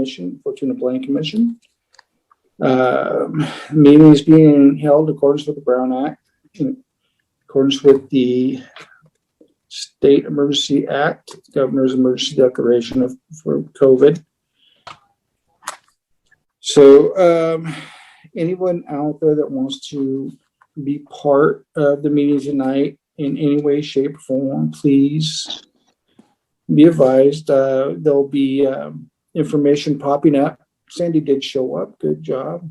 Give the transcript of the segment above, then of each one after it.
Commission, Fortuna Planning Commission. Meeting is being held in accordance with the Brown Act, in accordance with the State Emergency Act, Governor's Emergency Declaration for COVID. So anyone out there that wants to be part of the meeting tonight in any way, shape, or form, please be advised. There'll be information popping up. Sandy did show up. Good job.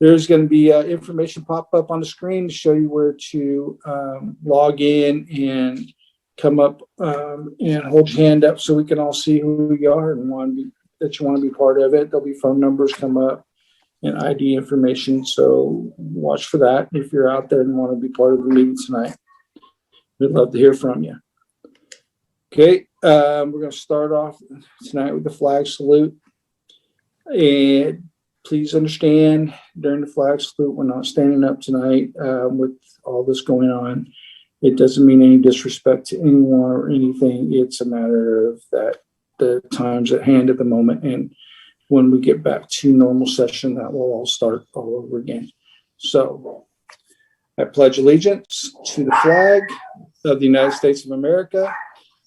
There's going to be information pop up on the screen to show you where to log in and come up and hold your hand up so we can all see who you are and that you want to be part of it. There'll be phone numbers come up and ID information. So watch for that if you're out there and want to be part of the meeting tonight. We'd love to hear from you. Okay, we're going to start off tonight with the flag salute. And please understand, during the flag salute, we're not standing up tonight with all this going on. It doesn't mean any disrespect to anyone or anything. It's a matter of that the times at hand at the moment. And when we get back to normal session, that will all start all over again. So I pledge allegiance to the flag of the United States of America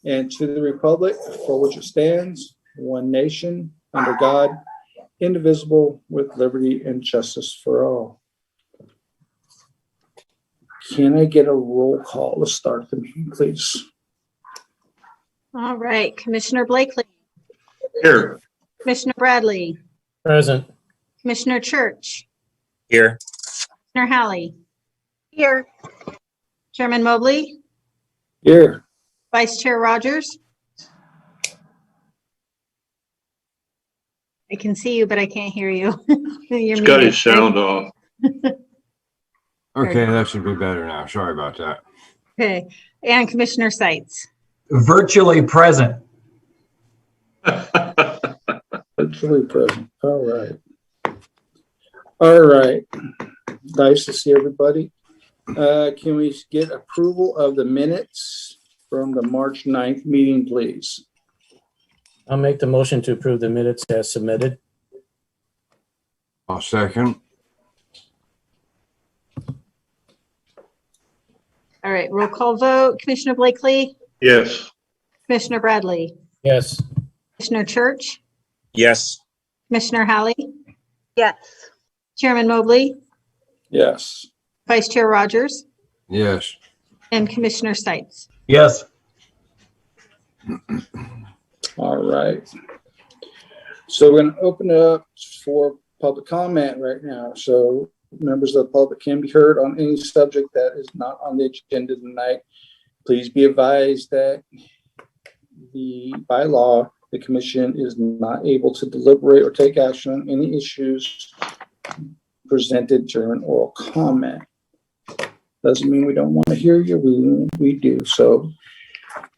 and to the republic for which it stands, one nation, under God, indivisible, with liberty and justice for all. Can I get a roll call to start the meeting, please? All right, Commissioner Blakely. Here. Commissioner Bradley. Present. Commissioner Church. Here. Commissioner Halley. Here. Chairman Mobley. Here. Vice Chair Rogers. I can see you, but I can't hear you. He's got his sound off. Okay, that should be better now. Sorry about that. Okay, and Commissioner Seitz. Virtually present. Virtually present. All right. All right. Nice to see everybody. Can we get approval of the minutes from the March 9th meeting, please? I'll make the motion to approve the minutes as submitted. I'll second. All right, roll call vote. Commissioner Blakely. Yes. Commissioner Bradley. Yes. Commissioner Church. Yes. Commissioner Halley. Yes. Chairman Mobley. Yes. Vice Chair Rogers. Yes. And Commissioner Seitz. Yes. All right. So we're going to open it up for public comment right now. So members of the public can be heard on any subject that is not on the agenda tonight. Please be advised that by law, the commission is not able to deliberate or take action on any issues presented during oral comment. Doesn't mean we don't want to hear you. We do. So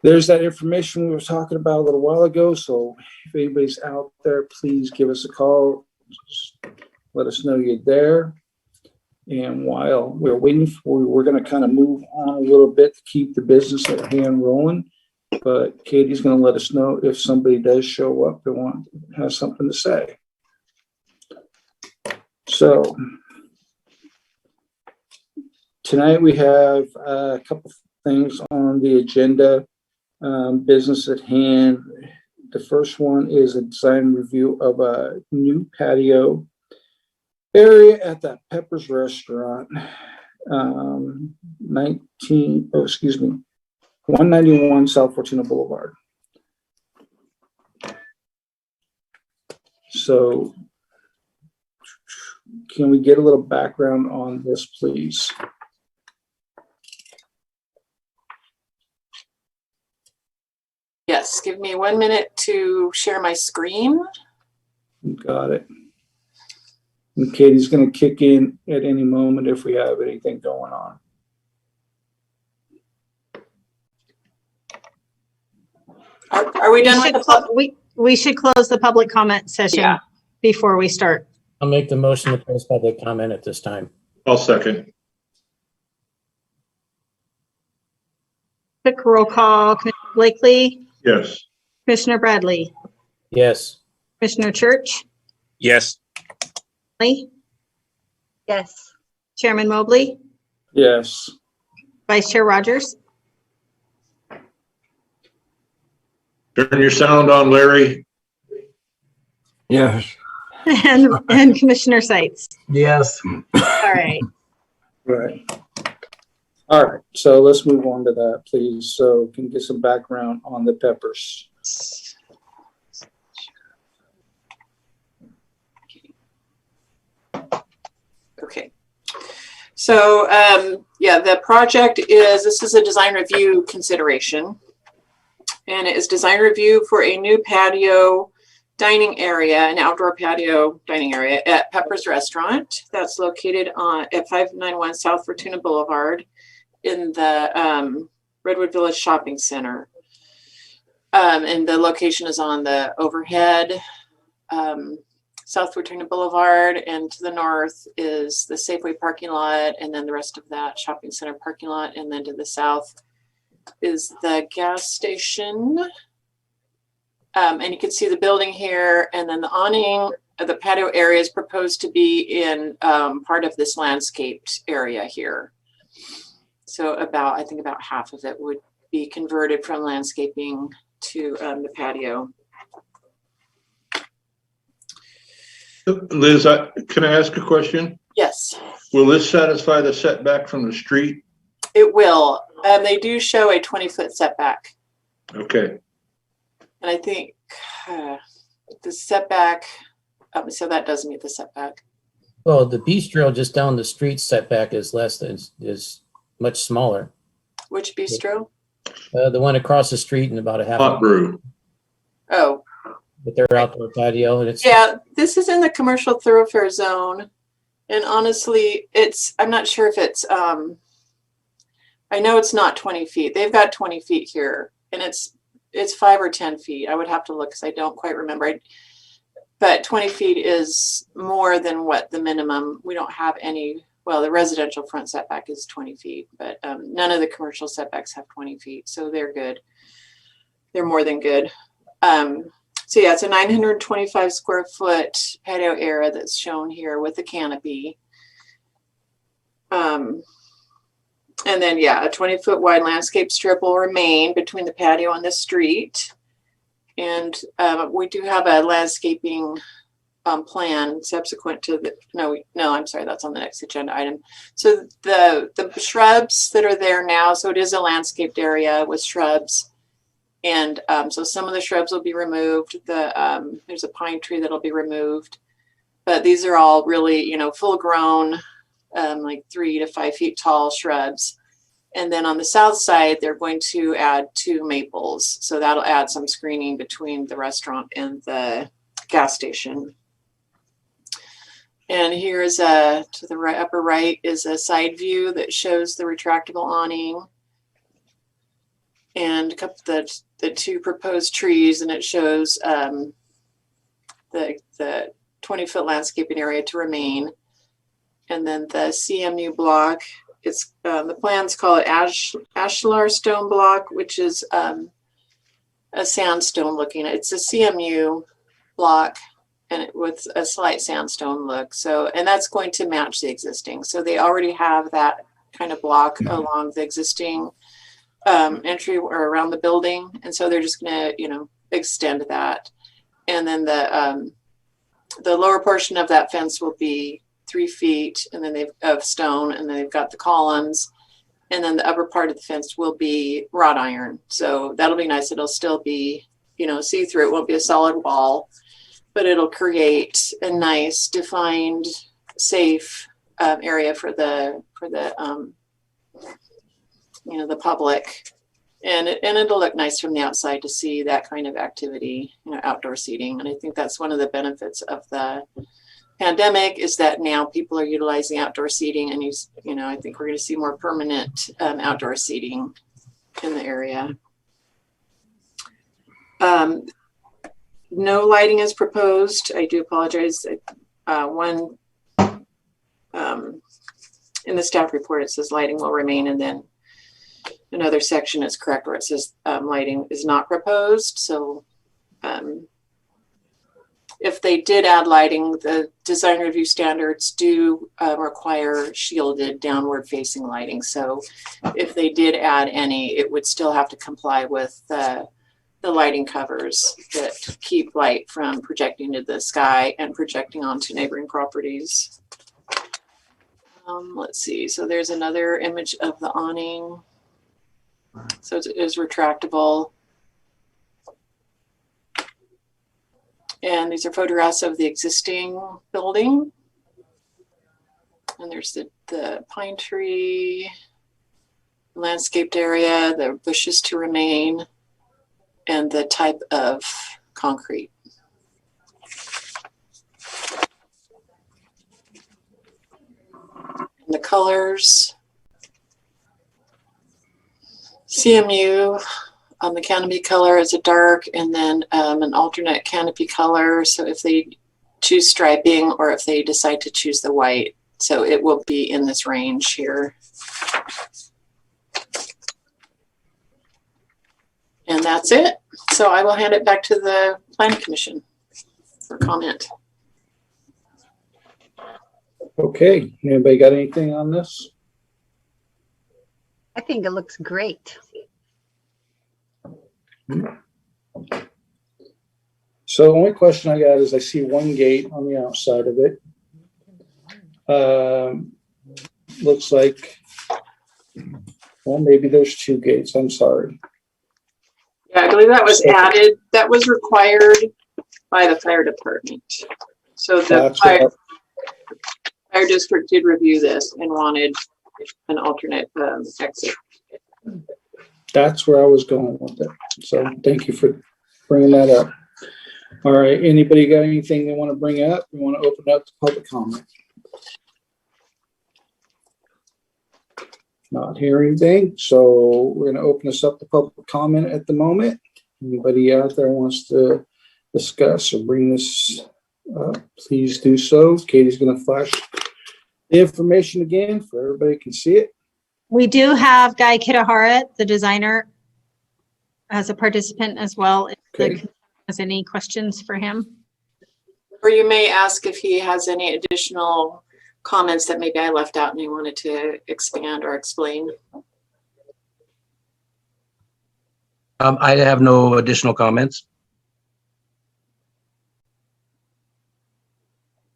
there's that information we were talking about a little while ago. So if anybody's out there, please give us a call. Just let us know you're there. And while we're waiting we're going to kind of move on a little bit to keep the business at hand rolling. But Katie's going to let us know if somebody does show up and has something to say. So tonight we have a couple things on the agenda, business at hand. The first one is a design review of a new patio area at the Peppers Restaurant, 191 South Fortuna Boulevard. So can we get a little background on this, please? Yes, give me 1 minute to share my screen. Got it. And Katie's going to kick in at any moment if we have anything going on. Are we done with the We should close the public comment session before we start. I'll make the motion to close public comment at this time. I'll second. Quick roll call. Commissioner Blakely. Yes. Commissioner Bradley. Yes. Commissioner Church, Yes. Lee, Yes. Chairman Mobley, Yes. Vice Chair Rogers, Turn your sound on, Larry. Yes. and Commissioner Sights. Yes. All right. Right. All right, so let's move on to that, please. So can you get some background on the peppers? Okay. So, yeah, the project this is a design review consideration. And it is design review for a new patio dining area, an outdoor patio dining area at Pepper's Restaurant. That's located at 591 South Fortuna Boulevard in the Redwood Village Shopping Center. And the location is on the overhead South Fortuna Boulevard, and to the north is the Safeway parking lot, and then the rest of that shopping center parking lot, and then to the south is the gas station. And you can see the building here, and then the awning of the patio area is proposed to be in part of this landscaped area here. So I think about half of it would be converted from landscaping to the patio. Liz, can I ask a question? Yes, Will this satisfy the setback from the street? it will. They do show a 20-foot setback. Okay. And I think the setback, so that does meet the setback. Well, the bistro just down the street setback is is much smaller. Which bistro? The one across the street and about a half. Hot brew. Oh, With their outdoor patio, and it's yeah, this is in the commercial thoroughfare zone. And honestly, I'm not sure if it's, I know it's not 20 feet. They've got 20 feet here, and it's 5 or 10 feet. I would have to look because I don't quite remember. But 20 feet is more than what the minimum. We don't have any, well, the residential front setback is 20 feet, but none of the commercial setbacks have 20 feet. So they're good. They're more than good. So yeah, it's a 925 square foot patio area that's shown here with the canopy. And then, yeah, a 20-foot wide landscape strip will remain between the patio and the street. And we do have a landscaping plan subsequent to the, no, I'm sorry, that's on the next agenda item. So the shrubs that are there now, so it is a landscaped area with shrubs. And so some of the shrubs will be removed. There's a pine tree that'll be removed. But these are all really, full grown, like 3 to 5 feet tall shrubs. And then on the south side, they're going to add 2 maples. So that'll add some screening between the restaurant and the gas station. And here's to the right, upper right is a side view that shows the retractable awning and a couple the 2 proposed trees, and it shows the 20-foot landscaping area to remain. And then the CMU block, it's the plans call it ashlar stone block, which is a sandstone looking. It's a CMU block and with a slight sandstone look. So, and that's going to match the existing. So they already have that kind of block along the existing entry or around the building. And so they're just going to, extend that. And then the lower portion of that fence will be 3 feet, and then of stone, and then they've got the columns, and then the upper part of the fence will be wrought iron. So that'll be nice. It'll still be, see-through. It won't be a solid wall, but it'll create a nice, defined, safe area for the public. And it'll look nice from the outside to see that kind of activity, outdoor seating. And I think that's one of the benefits of the pandemic is that now people are utilizing outdoor seating, and I think we're going to see more permanent outdoor seating in the area. No lighting is proposed. I do apologize. One in the staff report it says lighting will remain, and then another section is correct where it says lighting is not proposed. So if they did add lighting, the design review standards do require shielded downward facing lighting. So if they did add any, it would still have to comply with the lighting covers that keep light from projecting to the sky and projecting onto neighboring properties. Let's see. So there's another image of the awning. So it is retractable. And these are photographs of the existing building. And there's the pine tree, landscaped area, the bushes to remain, and the type of concrete. And the colors, CMU, the canopy color is a dark, and then an alternate canopy color. So if they choose striping or if they decide to choose the white, so it will be in this range here. And that's it. So I will hand it back to the Planning Commission for comment. Okay, anybody got anything on this? I think it looks great. So the only question I got is I see one gate on the outside of it. Looks like, well, maybe there's two gates. I'm sorry. Yeah, I believe that was added. That was required by the fire department. So the That's what fire district did review this and wanted an alternate exit. That's where I was going with it. So thank you for bringing that up. All right, anybody got anything they want to bring up? We want to open up to public comment. Not hearing anything, so we're going to open this up to public comment at the moment. Anybody out there wants to discuss or bring this up, please do so. Katie's going to flash the information again for everybody can see it. We do have Guy Kitahara, the designer, as a participant as well. If the Okay. commission has any questions for him? Or you may ask if he has any additional comments that maybe I left out and he wanted to expand or explain. I have no additional comments.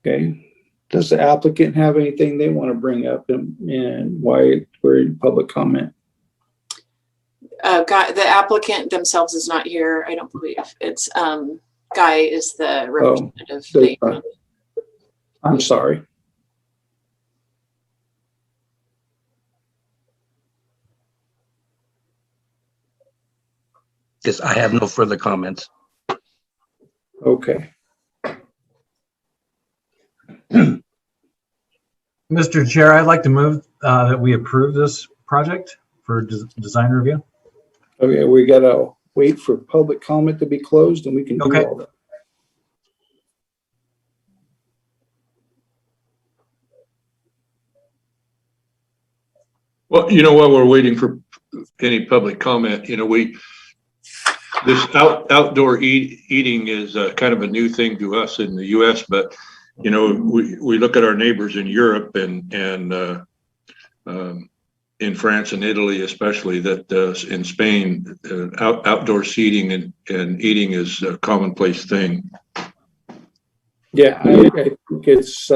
Okay. Does the applicant have anything they want to bring up and why we're in public comment? The applicant themselves is not here, I don't believe. It's Guy is the representative. I'm sorry. Yes, I have no further comments. Okay. Mr. Chair, I'd like to move that we approve this project for design review. Okay, we gotta wait for public comment to be closed and we can do Okay. all that. Well, while we're waiting for any public comment, this outdoor eating is kind of a new thing to us in the US, but, we look at our neighbors in Europe and in France and Italy, especially that in Spain, outdoor seating and eating is a commonplace thing. Yeah, I think it's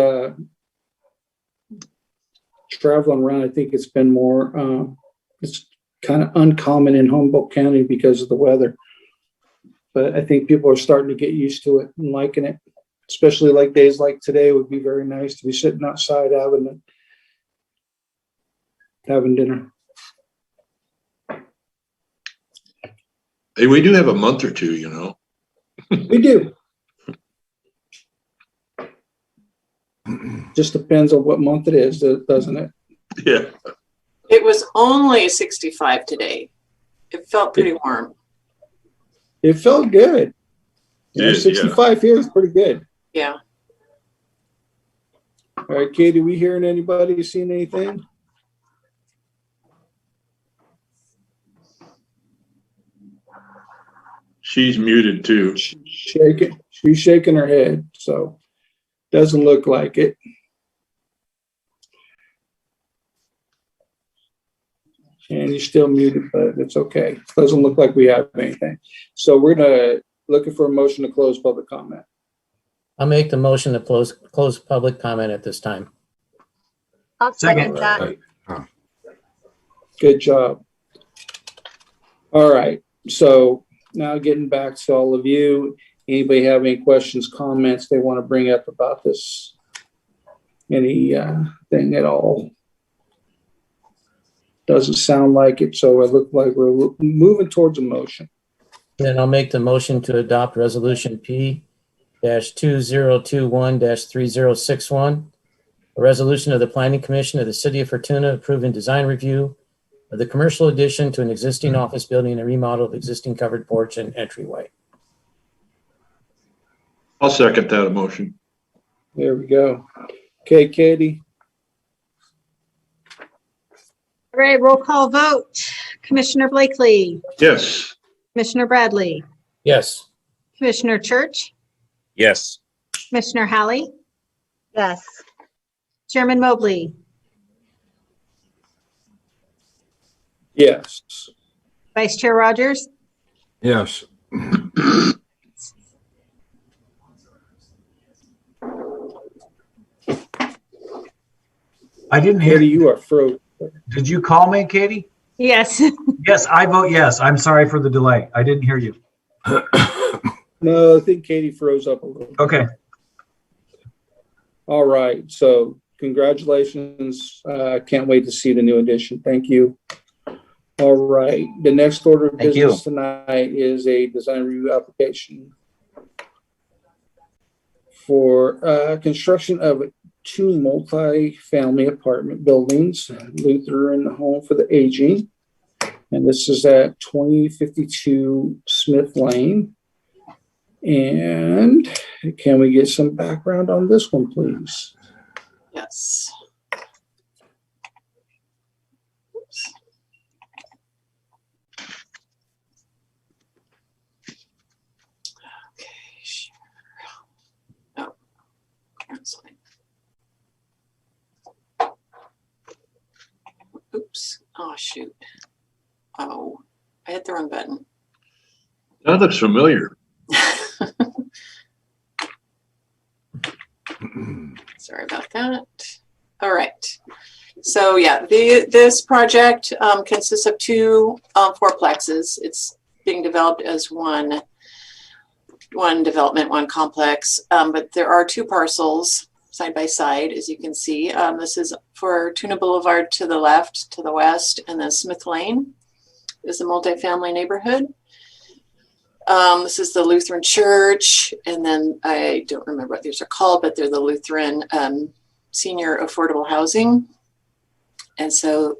traveling around. I think it's been more, it's kind of uncommon in Humboldt County because of the weather. But I think people are starting to get used to it and liking it, especially like days like today would be very nice to be sitting outside having dinner. Hey, we do have a month or two, We do. Just depends on what month it is, doesn't it? Yeah. It was only 65 today. It felt pretty warm. It felt good. Yeah. 65 here is pretty good. Yeah. All right, Katie, we hearing anybody, seeing anything? She's muted too. She's shaking her head, so doesn't look like it. And you're still muted, but it's okay. Doesn't look like we have anything. So we're looking for a motion to close public comment. I'll make the motion to close public comment at this time. I'll Second. second that. Right. Good job. All right. So now getting back to all of you, anybody have any questions, comments they want to bring up about this? Any thing at all? Doesn't sound like it, so it looks like we're moving towards a motion. Then I'll make the motion to adopt resolution P-2021-3061, a resolution of the Planning Commission of the City of Fortuna approving design review of the commercial addition to an existing office building and remodel of existing covered porch and entryway. I'll second that motion. There we go. Okay, Katie. All right, roll call vote. Commissioner Blakely, Yes. Commissioner Bradley, Yes. Commissioner Church, Yes. Commissioner Hallie, Yes. Chairman Mobley, Yes. Vice Chair Rogers, Yes. I didn't hear Katie, you. you are frozen. Did you call me, Katie? yes. Yes, I vote yes. I'm sorry for the delay. I didn't hear you. No, I think Katie froze up a little. Okay. All right, so congratulations. Can't wait to see the new addition. Thank you. All right, the next order of Thank you. business tonight is a design review application for construction of two multi-family apartment buildings, Lutheran Home for the Aging. And this is at 2052 Smith Lane. And can we get some background on this one, please? Yes. Oops. Okay, sure. Oh, cancel. Oops. Oh, shoot. Oh, I hit the wrong button. That looks familiar. Sorry about that. All right. So yeah, this project consists of two fourplexes. It's being developed as one development, one complex, but there are two parcels side by side, as you can see. This is Fortuna Boulevard to the left, to the west, and then Smith Lane is the multifamily neighborhood. This is the Lutheran Church, and then I don't remember what these are called, but they're the Lutheran Senior Affordable Housing. And so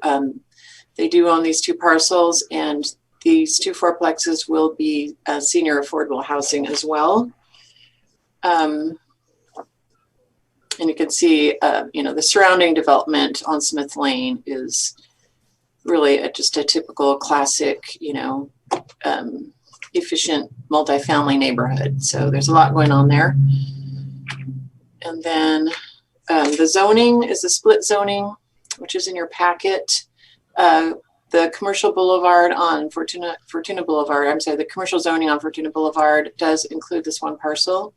they do own these two parcels, and these two fourplexes will be senior affordable housing as well. And you can see, the surrounding development on Smith Lane is really just a typical classic, efficient multifamily neighborhood. So there's a lot going on there. And then the zoning is the split zoning, which is in your packet. The commercial boulevard on Fortuna Boulevard, the commercial zoning on Fortuna Boulevard does include this one parcel.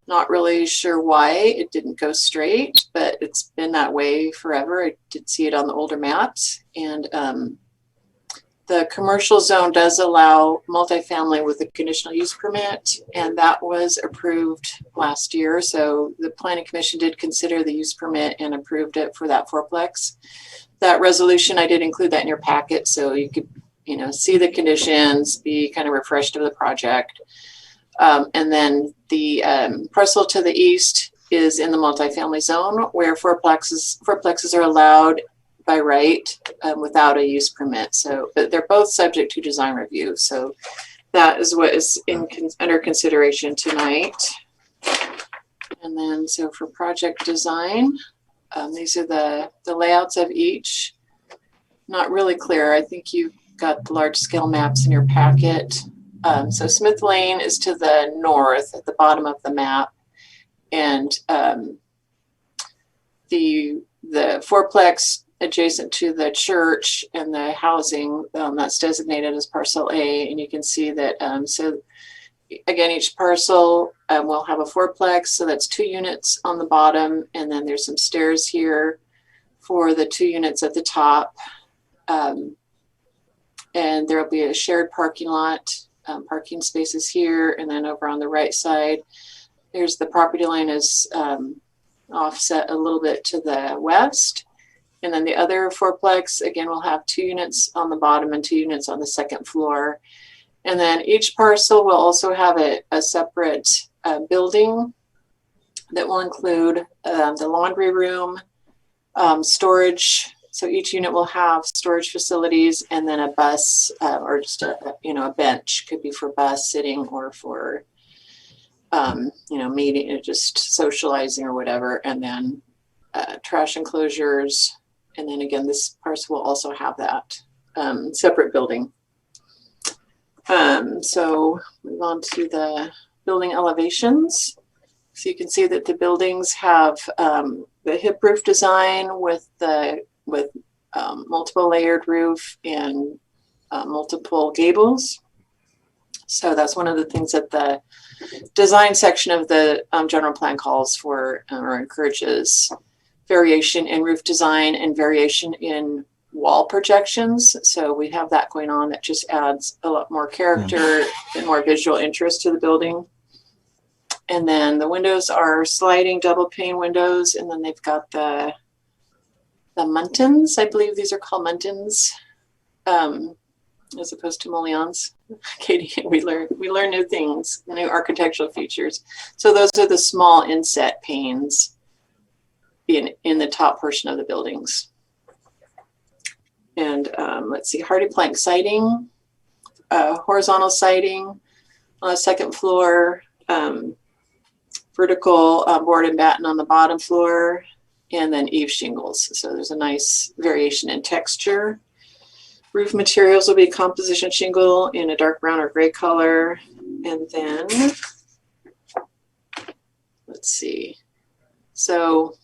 Not really sure why it didn't go straight, but it's been that way forever. I did see it on the older maps. And the commercial zone does allow multifamily with a conditional use permit, and that was approved last year. So the Planning Commission did consider the use permit and approved it for that fourplex. That resolution, I did include that in your packet, so you could, see the conditions, be kind of refreshed of the project. And then the parcel to the east is in the multifamily zone, where fourplexes are allowed by right without a use permit. So, but they're both subject to design review. So that is what is under consideration tonight. And then, so for project design, these are the layouts of each. Not really clear. I think you've got the large scale maps in your packet. So Smith Lane is to the north at the bottom of the map. And the fourplex adjacent to the church and the housing, that's designated as parcel A. And you can see that, so again, each parcel will have a fourplex. So that's 2 units on the bottom. And then there's some stairs here for the 2 units at the top. And there'll be a shared parking lot, parking spaces here. And then over on the right side, there's the property line is offset a little bit to the west. And then the other fourplex, again, will have 2 units on the bottom and 2 units on the second floor. And then each parcel will also have a separate building that will include the laundry room, storage. So each unit will have storage facilities, and then a bus or just a bench, could be for bus sitting or for meeting, just socializing or whatever. And then trash enclosures. And then again, this parcel will also have that separate building. So move on to the building elevations. So you can see that the buildings have the hip roof design with multiple layered roof and multiple gables. So that's one of the things that the design section of the general plan calls for or encourages variation in roof design and variation in wall projections. So we have that going on that just adds a lot more character and more visual interest to the building. And then the windows are sliding double pane windows, and then they've got the muntins. I believe these are called muntins, as opposed to mullions. Katie, we learn new things, new architectural features. So those are the small inset panes in the top portion of the buildings. And let's see, hardy plank siding, horizontal siding on the second floor, vertical board and batten on the bottom floor, and then eave shingles. So there's a nice variation in texture. Roof materials will be composition shingle in a dark brown or gray color. And then, let's see. So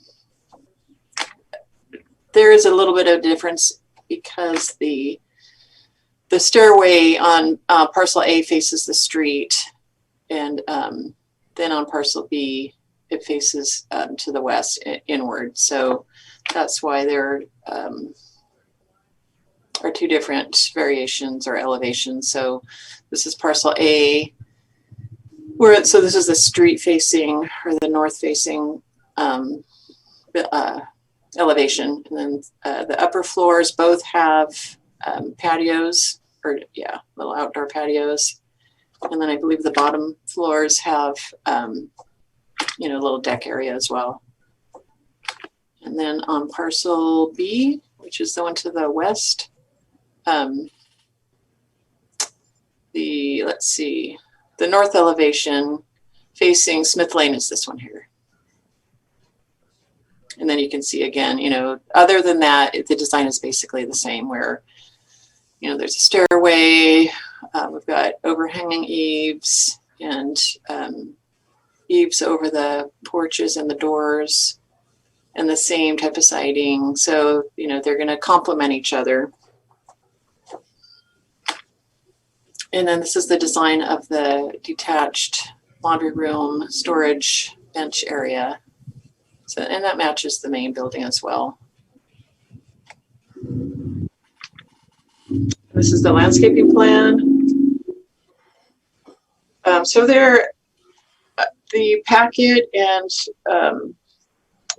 there is a little bit of difference because the stairway on parcel A faces the street, and then on parcel B, it faces to the west inward. So that's why there are 2 different variations or elevations. So this is parcel A, so this is the street facing or the north facing elevation. And then the upper floors both have patios, or little outdoor patios. And then I believe the bottom floors have a little deck area as well. And then on parcel B, which is the one to the west, the north elevation facing Smith Lane is this one here. And then you can see again, other than that, the design is basically the same, where, there's a stairway, we've got overhanging eaves and eaves over the porches and the doors, and the same type of siding. So, they're going to complement each other. And then this is the design of the detached laundry room, storage, bench area. So, and that matches the main building as well. This is the landscaping plan. So there, the packet and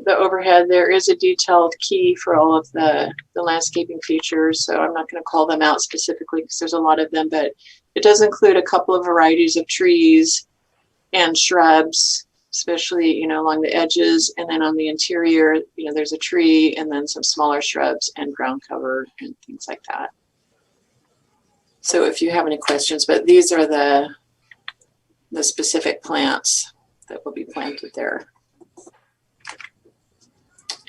the overhead, there is a detailed key for all of the landscaping features. So I'm not going to call them out specifically because there's a lot of them, but it does include a couple of varieties of trees and shrubs, especially, along the edges. And then on the interior, there's a tree and then some smaller shrubs and ground cover and things like that. So if you have any questions, but these are the specific plants that will be planted there.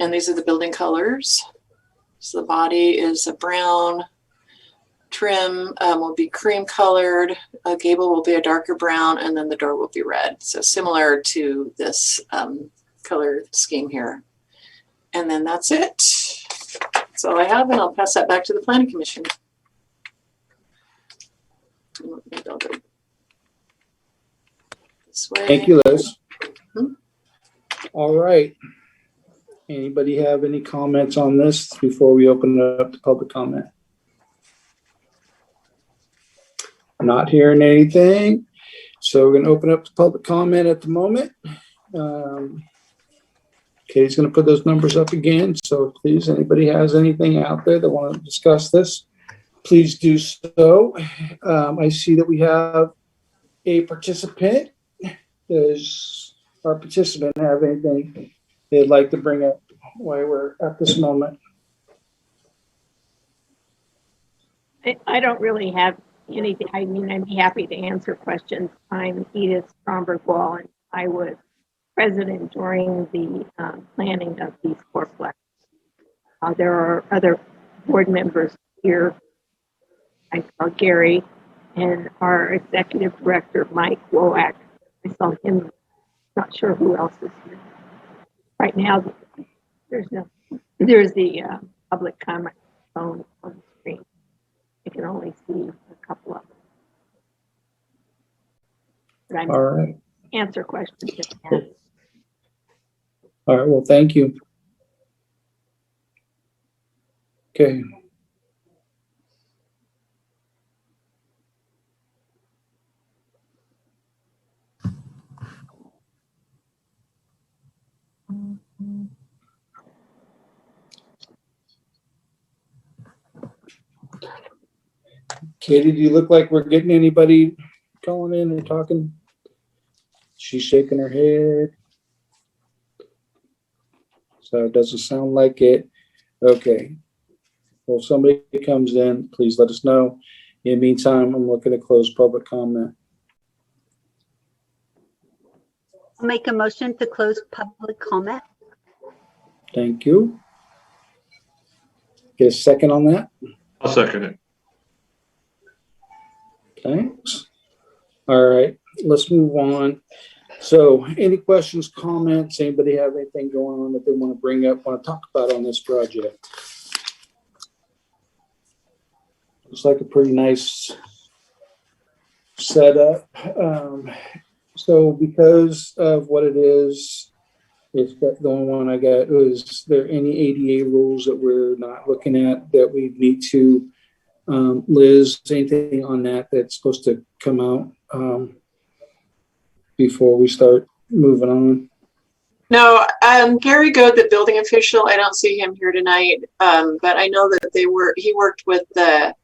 And these are the building colors. So the body is a brown, trim will be cream colored, a gable will be a darker brown, and then the door will be red. So similar to this color scheme here. And then that's it. That's all I have, and I'll pass that back to the Planning Commission. Maybe I'll go this way. Thank you, Liz. Mhm. All right. Anybody have any comments on this before we open it up to public comment? Not hearing anything. So we're going to open up to public comment at the moment. Katie's going to put those numbers up again. So please, anybody has anything out there that want to discuss this, please do so. I see that we have a participant. Does our participant have anything they'd like to bring up while we're at this moment? I don't really have anything. I mean, I'd be happy to answer questions. I'm Edith Stromberg-Wall, and I was president during the planning of these fourplexes. There are other board members here. I saw Gary and our executive director, Mike Woak. I saw him. Not sure who else is here. Right now, there's the public comment phone on the screen. I can only see a couple of them. But I'm All right. answer questions if you have. All right. Well, thank you. Okay. Katie, do you look like we're getting anybody calling in or talking? She's shaking her head. So it doesn't sound like it. Okay. Well, if somebody comes in, please let us know. In the meantime, I'm looking to close public comment. I'll make a motion to close public comment. Thank you. Get a second on that? I'll second it. Thanks. All right, let's move on. So any questions, comments, anybody have anything going on that they want to bring up, want to talk about on this project? Looks like a pretty nice setup. So because of what it is, it's got, the only one I got is there any ADA rules that we're not looking at that we need to, Liz, anything on that that's supposed to come out before we start moving on? No, Gary Goad, the building official, I don't see him here tonight, but I know that he worked with the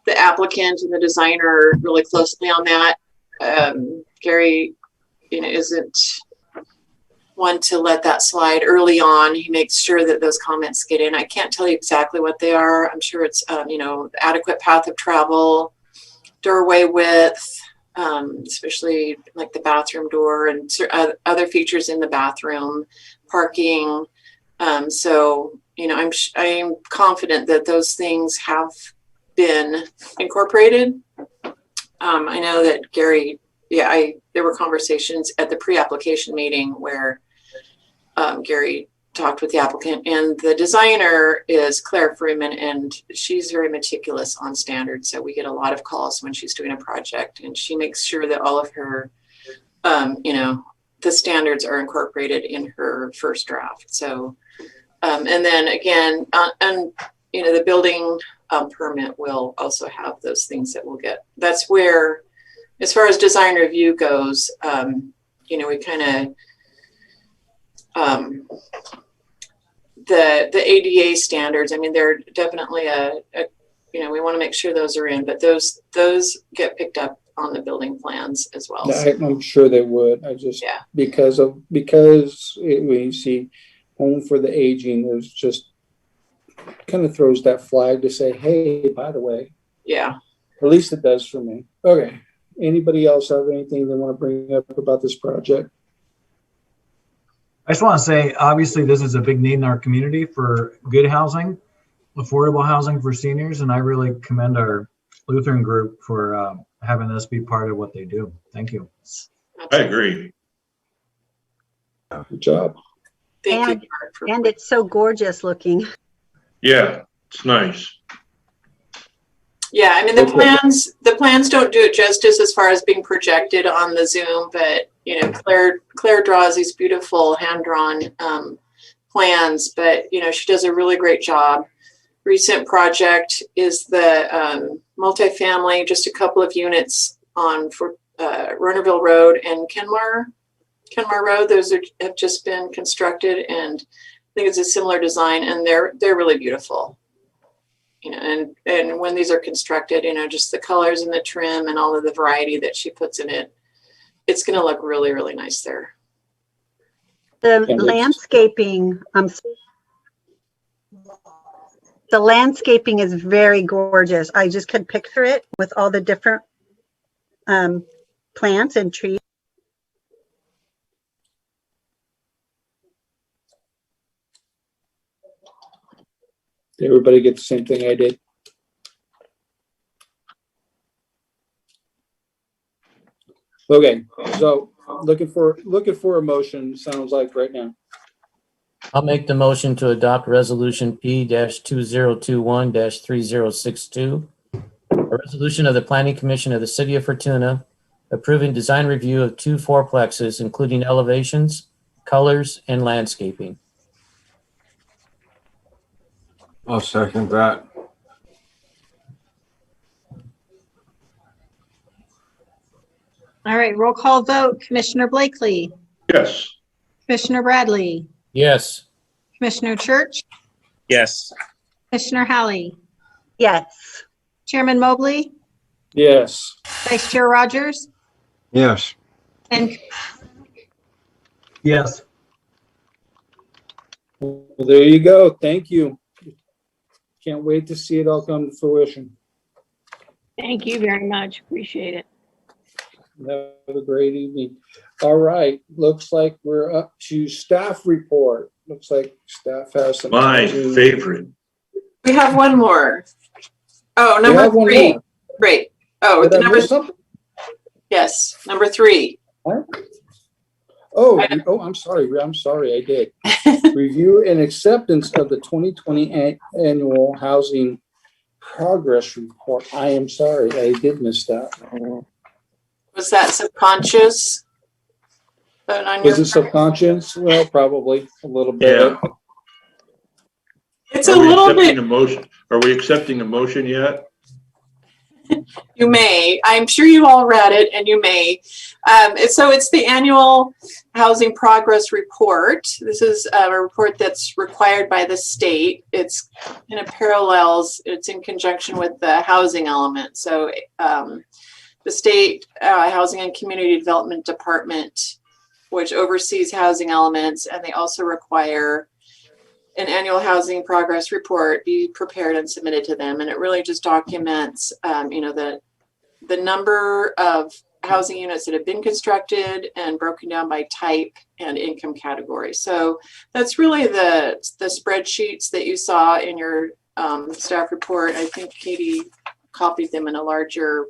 applicant and the designer really closely on that. Gary, isn't one to let that slide early on. He makes sure that those comments get in. I can't tell you exactly what they are. I'm sure it's, adequate path of travel, doorway width, especially like the bathroom door and other features in the bathroom, parking. So, I'm confident that those things have been incorporated. I know that Gary, there were conversations at the pre-application meeting where Gary talked with the applicant, and the designer is Claire Freeman, and she's very meticulous on standards. So we get a lot of calls when she's doing a project, and she makes sure that all of her, the standards are incorporated in her first draft. So, and then again, the building permit will also have those things that we'll get. That's where, as far as design review goes, we kind of, the ADA standards, I mean, they're definitely we want to make sure those are in, but those get picked up on the building plans as well. I'm sure they would. I just, because when you see home for the aging, there's just kind of throws that flag to say, hey, by the way. Yeah. At least it does for me. Okay. Anybody else have anything they want to bring up about this project? I just want to say, obviously, this is a big need in our community for good housing, affordable housing for seniors, and I really commend our Lutheran group for having this be part of what they do. Thank you. I agree. Good job. Thank And- you, Mark, for- And it's so gorgeous looking. Yeah, it's nice. Yeah, I mean, the plans don't do it justice as far as being projected on the Zoom, but you know, Claire draws these beautiful hand-drawn plans, but you know, she does a really great job. Recent project is the multifamily, just a couple of units on Ronerville Road and Kenmar Road. Those have just been constructed, and I think it's a similar design, and they're really beautiful. You know, and when these are constructed, you know, just the colors and the trim and all of the variety that she puts in it, it's going to look really, really nice there. The it's- landscaping, the landscaping is very gorgeous. I just could picture it with all the different plants and trees. Did everybody get the same thing I did? Okay, so looking for a motion, sounds like right now. I'll make the motion to adopt resolution P-2021-3062, a resolution of the Planning Commission of the City of Fortuna approving design review of 2 fourplexes, including elevations, colors, and landscaping. I'll second that. All right, roll call vote. Commissioner Blakely, Yes. Commissioner Bradley, Yes. Commissioner Church, Yes. Commissioner Hallie, Yes. Chairman Mobley, Yes. Vice Chair Rogers, Yes. and Yes. Well, there you go. Thank you. Can't wait to see it all come to fruition. Thank you very much. Appreciate it. Have a great evening. All right, looks like we're up to staff report. Looks like staff has some. My favorite. We have one more. Oh, We have number one 3. more. Great. Oh, Did the I number, miss something? yes, number 3. Oh, I'm sorry, I did. Review and acceptance of the 2020 annual housing progress report. I am sorry, I did miss that. Was that subconscious? On Was your, it subconscious? Well, probably a little bit. Yeah. it's a little bit, Are we accepting a motion yet? you may. I'm sure you all read it, and you may. So it's the annual housing progress report. This is a report that's required by the state. It's in a parallels. It's in conjunction with the housing element. So the state housing and community development department, which oversees housing elements, and they also require an annual housing progress report be prepared and submitted to them. And it really just documents, you know, the number of housing units that have been constructed and broken down by type and income category. So that's really the spreadsheets that you saw in your staff report. I think Katie copied them in a larger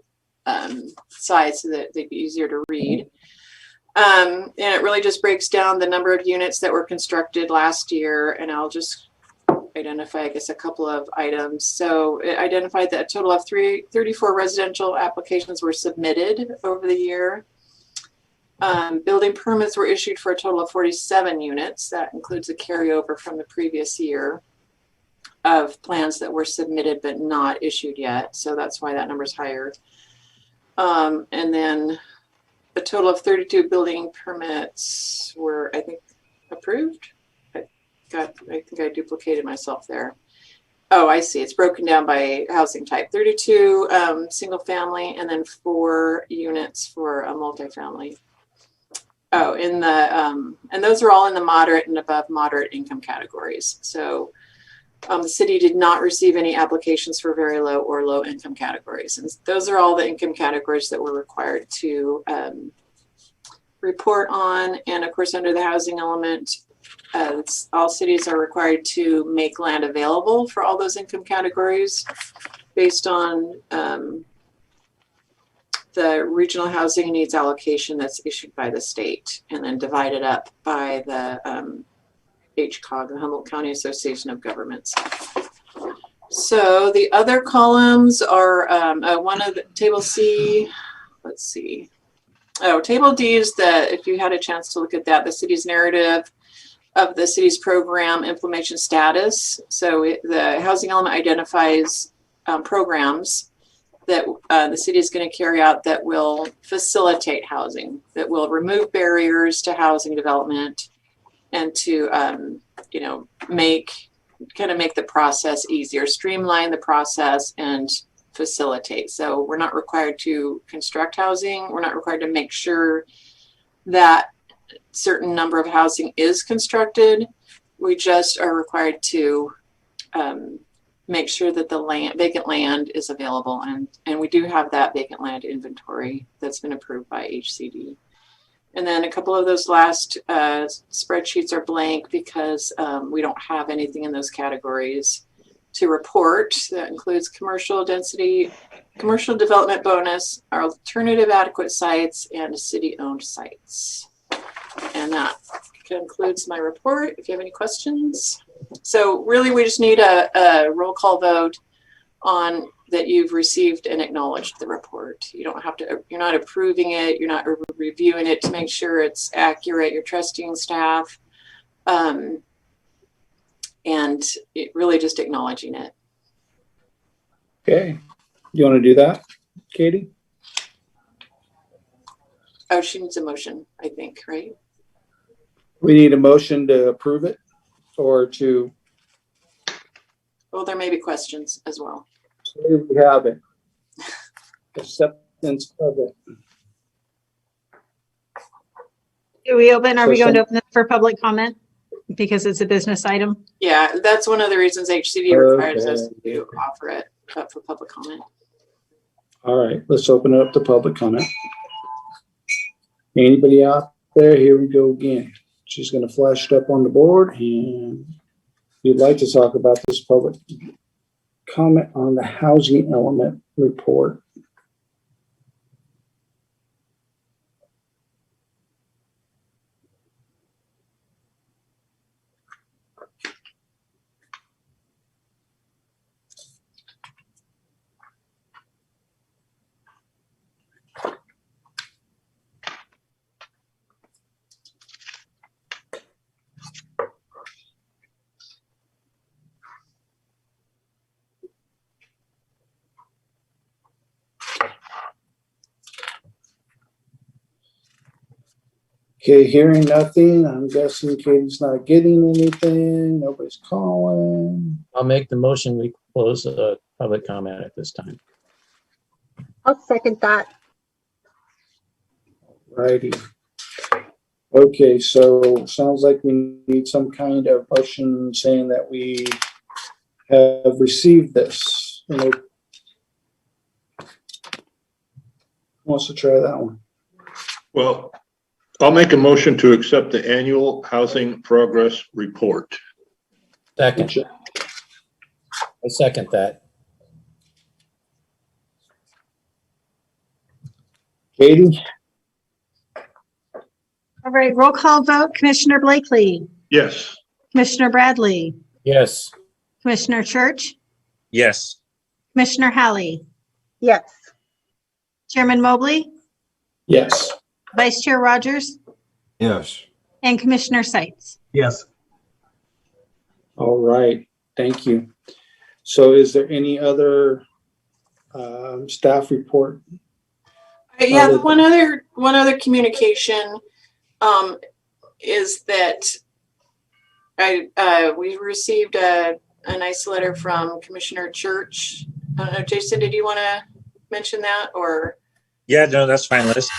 size so that they'd be easier to read. And it really just breaks down the number of units that were constructed last year. And I'll just identify, I guess, a couple of items. So it identified that a total of 34 residential applications were submitted over the year. Building permits were issued for a total of 47 units. That includes a carryover from the previous year of plans that were submitted but not issued yet. So that's why that number is higher. And then a total of 32 building permits were, I think, approved. I think I duplicated myself there. Oh, I see. It's broken down by housing type. 32 single family, and then 4 units for a multifamily. Oh, and those are all in the moderate and above moderate income categories. So the city did not receive any applications for very low or low income categories. And those are all the income categories that we're required to report on. And of course, under the housing element, all cities are required to make land available for all those income categories based on the regional housing needs allocation that's issued by the state and then divided up by the HCOG, the Humboldt County Association of Governments. So the other columns are one of the table C, let's see. Oh, table D is if you had a chance to look at that, the city's narrative of the city's program implementation status. So the housing element identifies programs that the city is going to carry out that will facilitate housing, that will remove barriers to housing development, and to make the process easier, streamline the process, and facilitate. So we're not required to construct housing. We're not required to make sure that certain number of housing is constructed. We just are required to make sure that the vacant land is available, and we do have that vacant land inventory that's been approved by HCD. And then a couple of those last spreadsheets are blank because we don't have anything in those categories to report. That includes commercial density, commercial development bonus, our alternative adequate sites, and city-owned sites. And that concludes my report. If you have any questions. So really, we just need a roll call vote on that you've received and acknowledged the report. You don't have to, you're not approving it, you're not reviewing it to make sure it's accurate, you're trusting staff, and really just acknowledging it. Okay. You want to do that, Katie? Oh, she needs a motion, I think, right? We need a motion to approve it or to. Well, there may be questions as well. Here we have it. Acceptance of it. Are we open? Are So we going to some- open it for public comment? Because it's a business item. Yeah, that's one of the reasons HCD requires us Okay. to offer it up for public comment. All right, let's open it up to public comment. Anybody out there? Here we go again. She's going to flash it up on the board, and if you'd like to talk about this public comment on the housing element report. Okay, hearing nothing. I'm guessing Katie's not getting anything. Nobody's calling. I'll make the motion. We close public comment at this time. I'll second that. Righty. Okay, so sounds like we need some kind of motion saying that we have received this. Who wants to try that one? Well, I'll make a motion to accept the annual housing progress report. Second. I second that. Katie? All right, roll call vote. Commissioner Blakely, Yes. Commissioner Bradley, Yes. Commissioner Church, Yes. Commissioner Halley, Yes. Chairman Mobley, Yes. Vice Chair Rogers, Yes. and Commissioner Seitz. Yes. All right, thank you. So is there any other staff report? Yeah, one other communication is that we received a nice letter from Commissioner Church. I don't know, Jason, did you want to mention that or? Yeah, no, that's fine, Liz.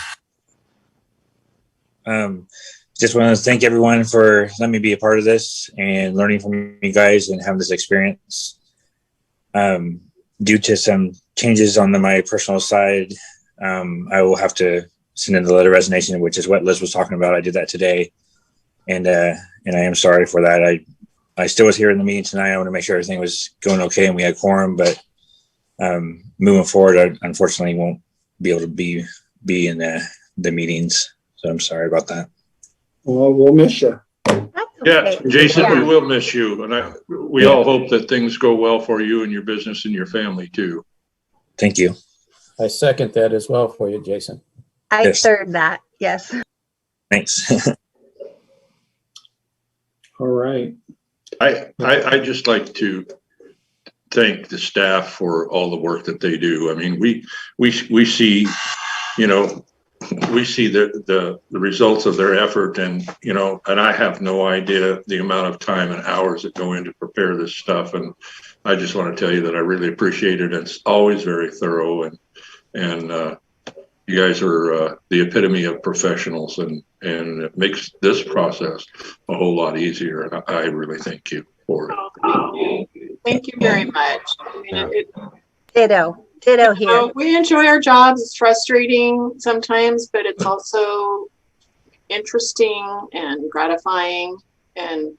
Just want to thank everyone for letting me be a part of this and learning from you guys and having this experience. Due to some changes on my personal side, I will have to send in the letter of resignation, which is what Liz was talking about. I did that today, and I am sorry for that. I still was here in the meeting tonight. I want to make sure everything was going okay and we had quorum, but moving forward, I unfortunately won't be able to be in the meetings. So I'm sorry about that. Well, we'll miss you. That's Yeah, okay. Jason, we Yeah. will miss you. And we Yeah. all hope that things go well for you and your business and your family too. Thank you. I second that as well for you, Jason. I Yes. third that. Yes. Thanks. All right. I just like to thank the staff for all the work that they do. I mean, we see, you know, we see the results of their effort, and and I have no idea the amount of time and hours that go in to prepare this stuff. And I just want to tell you that I really appreciate it. It's always very thorough, and you guys are the epitome of professionals, and it makes this process a whole lot easier. And I really thank you for it. Oh, thank you very much. I mean, Ditto. Ditto here. so we enjoy our jobs. It's frustrating sometimes, but it's also interesting and gratifying. And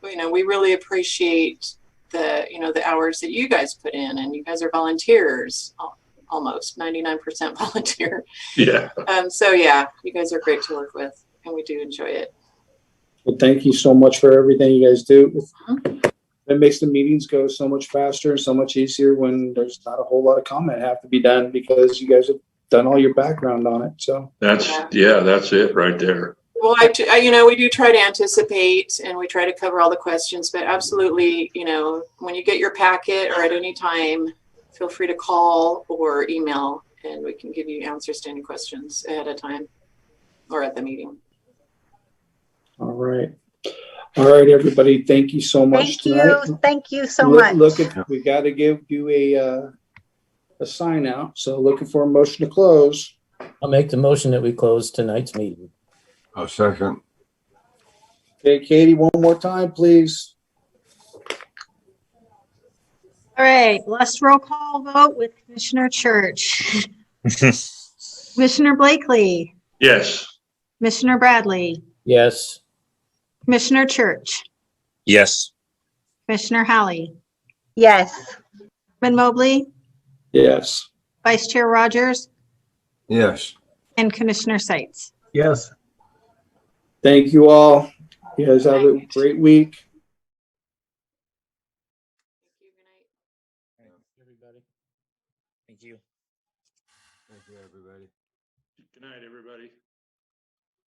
we really appreciate the hours that you guys put in, and you guys are volunteers, almost 99% volunteer. Yeah. So yeah, you guys are great to work with, and we do enjoy it. Well, thank you so much for everything you guys do. It makes the meetings go so much faster and so much easier when there's not a whole lot of comment have to be done because you guys have done all your background on it. So That's it right there. Well, we do try to anticipate, and we try to cover all the questions, but absolutely, when you get your packet or at any time, feel free to call or email, and we can give you answers to any questions ahead of time or at the meeting. all right. All right, everybody. Thank you so much Thank you. tonight. Thank you so much. We got to give you a sign out. So looking for a motion to close. I'll make the motion that we close tonight's meeting. I'll second. Okay, Katie, one more time, please. All right, let's roll call vote with Commissioner Church. Commissioner Blakely, Yes. Commissioner Bradley, Yes. Commissioner Church, Yes. Commissioner Hallie, Yes. Chairman Mobley, Yes. Vice Chair Rogers, Yes. and Commissioner Seitz. Yes. Thank you all. You guys have a great week.